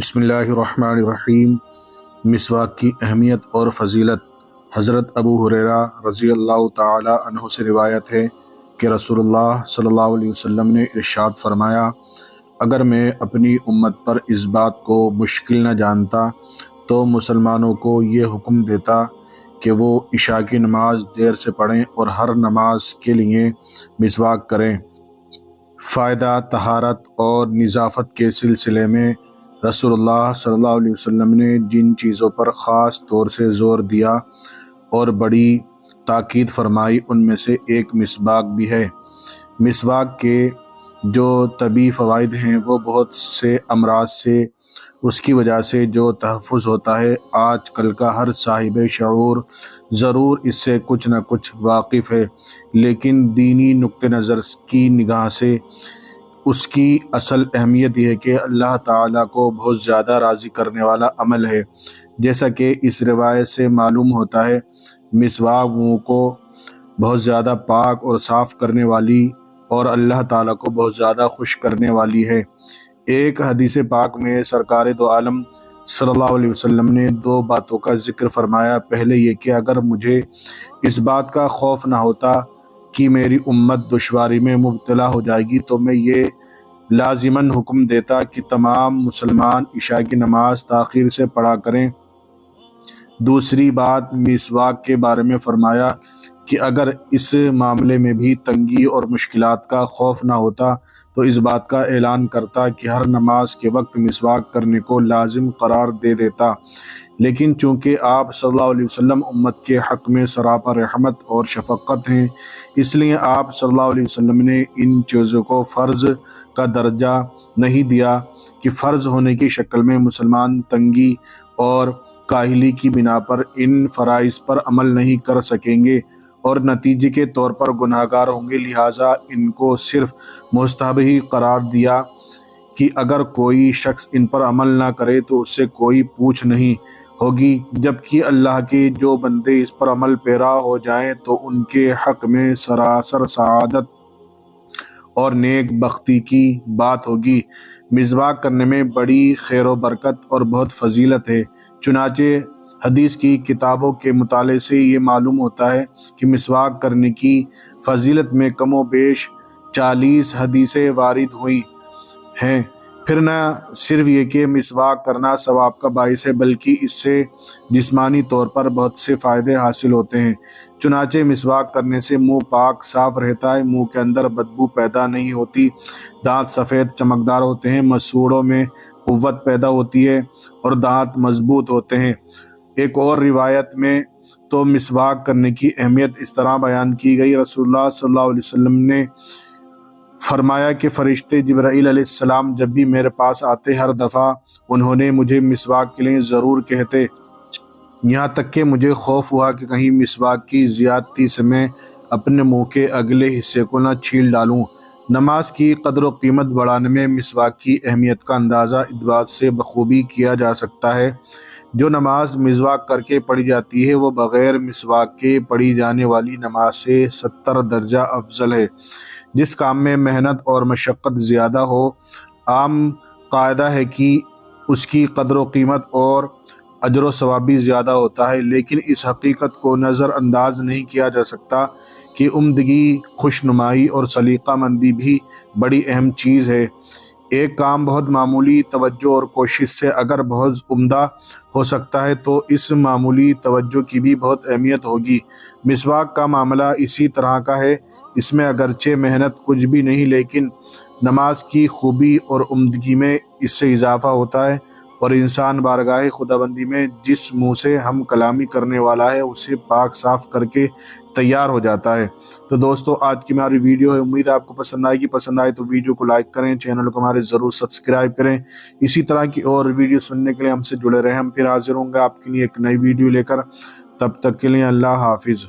بسم اللہ الرحمن الرحیم۔ مسواک کی اہمیت اور فضیلت۔ حضرت ابو ہریرہ رضی اللہ تعالی عنہ سے روایت ہے کہ رسول اللہ صلی اللہ علیہ وسلم نے ارشاد فرمایا، اگر میں اپنی امت پر اس بات کو مشکل نہ جانتا تو مسلمانوں کو یہ حکم دیتا کہ وہ عشاء کی نماز دیر سے پڑھیں اور ہر نماز کے لیے مسواک کریں۔ فائدہ طہارت اور نظافت کے سلسلے میں رسول اللہ صلی اللہ علیہ وسلم نے جن چیزوں پر خاص طور سے زور دیا اور بڑی تاکید فرمائی ان میں سے ایک مسواک بھی ہے۔ مسواک کے جو طبی فوائد ہیں وہ بہت سے امراض سے اس کی وجہ سے جو تحفظ ہوتا ہے، آج کل کا ہر صاحب شعور ضرور اس سے کچھ نہ کچھ واقف ہے، لیکن دینی نقطہ نظر کی نگاہ سے اس کی اصل اہمیت یہ ہے کہ اللہ تعالیٰ کو بہت زیادہ راضی کرنے والا عمل ہے۔ جیسا کہ اس روایت سے معلوم ہوتا ہے، مسواک منہ کو بہت زیادہ پاک اور صاف کرنے والی اور اللہ تعالیٰ کو بہت زیادہ خوش کرنے والی ہے۔ ایک حدیث پاک میں سرکار دو عالم صلی اللہ علیہ وسلم نے دو باتوں کا ذکر فرمایا۔ پہلے یہ کہ اگر مجھے اس بات کا خوف نہ ہوتا کہ میری امت دشواری میں مبتلا ہو جائے گی تو میں یہ لازماً حکم دیتا کہ تمام مسلمان عشاء کی نماز تاخیر سے پڑھا کریں۔ دوسری بات مسواک کے بارے میں فرمایا کہ اگر اس معاملے میں بھی تنگی اور مشکلات کا خوف نہ ہوتا تو اس بات کا اعلان کرتا کہ ہر نماز کے وقت مسواک کرنے کو لازم قرار دے دیتا، لیکن چونکہ آپ صلی اللہ علیہ وسلم امت کے حق میں سراپا رحمت اور شفقت ہیں، اس لیے آپ صلی اللہ علیہ وسلم نے ان چیزوں کو فرض کا درجہ نہیں دیا کہ فرض ہونے کی شکل میں مسلمان تنگی اور کاہلی کی بنا پر ان فرائض پر عمل نہیں کر سکیں گے اور نتیجے کے طور پر گناہ گار ہوں گے، لہٰذا ان کو صرف مستحب ہی قرار دیا کہ اگر کوئی شخص ان پر عمل نہ کرے تو اس سے کوئی پوچھ نہیں ہوگی، جبکہ اللہ کے جو بندے اس پر عمل پیرا ہو جائیں تو ان کے حق میں سراسر سعادت اور نیک بختی کی بات ہوگی۔ مسواک کرنے میں بڑی خیر و برکت اور بہت فضیلت ہے، چنانچہ حدیث کی کتابوں کے مطالعے سے یہ معلوم ہوتا ہے کہ مسواک کرنے کی فضیلت میں کم و بیش 40 حدیثیں وارد ہوئی ہیں۔ پھر نہ صرف یہ کہ مسواک کرنا ثواب کا باعث ہے بلکہ اس سے جسمانی طور پر بہت سے فائدے حاصل ہوتے ہیں۔ چنانچہ مسواک کرنے سے منہ پاک صاف رہتا ہے، منہ کے اندر بدبو پیدا نہیں ہوتی، دانت سفید چمکدار ہوتے ہیں، مسوڑوں میں قوت پیدا ہوتی ہے اور دانت مضبوط ہوتے ہیں۔ ایک اور روایت میں تو مسواک کرنے کی اہمیت اس طرح بیان کی گئی، رسول اللہ صلی اللہ علیہ وسلم نے فرمایا کہ فرشتے جبرائیل علیہ السلام جب بھی میرے پاس آتے ہر دفعہ انہوں نے مجھے مسواک کے لیے ضرور کہتے، یہاں تک کہ مجھے خوف ہوا کہ کہیں مسواک کی زیادتی سے میں اپنے منہ کے اگلے حصے کو نہ چھیل ڈالوں۔ نماز کی قدر و قیمت بڑھانے میں مسواک کی اہمیت کا اندازہ اس بات سے بخوبی کیا جا سکتا ہے، جو نماز مسواک کر کے پڑھی جاتی ہے وہ بغیر مسواک کے پڑھی جانے والی نماز سے 70 درجہ افضل ہے۔ جس کام میں محنت اور مشقت زیادہ ہو، عام قاعدہ ہے کہ اس کی قدر و قیمت اور اجر و ثواب بھی زیادہ ہوتا ہے، لیکن اس حقیقت کو نظر انداز نہیں کیا جا سکتا کہ عمدگی، خوشنمائی اور سلیقہ مندی بھی بڑی اہم چیز ہے۔ ایک کام بہت معمولی توجہ اور کوشش سے اگر بہت عمدہ ہو سکتا ہے تو اس معمولی توجہ کی بھی بہت اہمیت ہوگی۔ مسواک کا معاملہ اسی طرح کا ہے، اس میں اگرچہ محنت کچھ بھی نہیں، لیکن نماز کی خوبی اور عمدگی میں اس سے اضافہ ہوتا ہے اور انسان بارگاہ خداوندی میں جس منہ سے ہم کلامی کرنے والا ہے اسے پاک صاف کر کے تیار ہو جاتا ہے۔ تو دوستو، آج کی ہماری ویڈیو ہے، امید ہے آپ کو پسند آئے گی۔ پسند آئے تو ویڈیو کو لائک کریں، چینل کو ہمارے ضرور سبسکرائب کریں۔ اسی طرح کی اور ویڈیو سننے کے لیے ہم سے جڑے رہیں۔ ہم پھر حاضر ہوں گے آپ کے لیے ایک نئی ویڈیو لے کر، تب تک کے لیے اللہ حافظ۔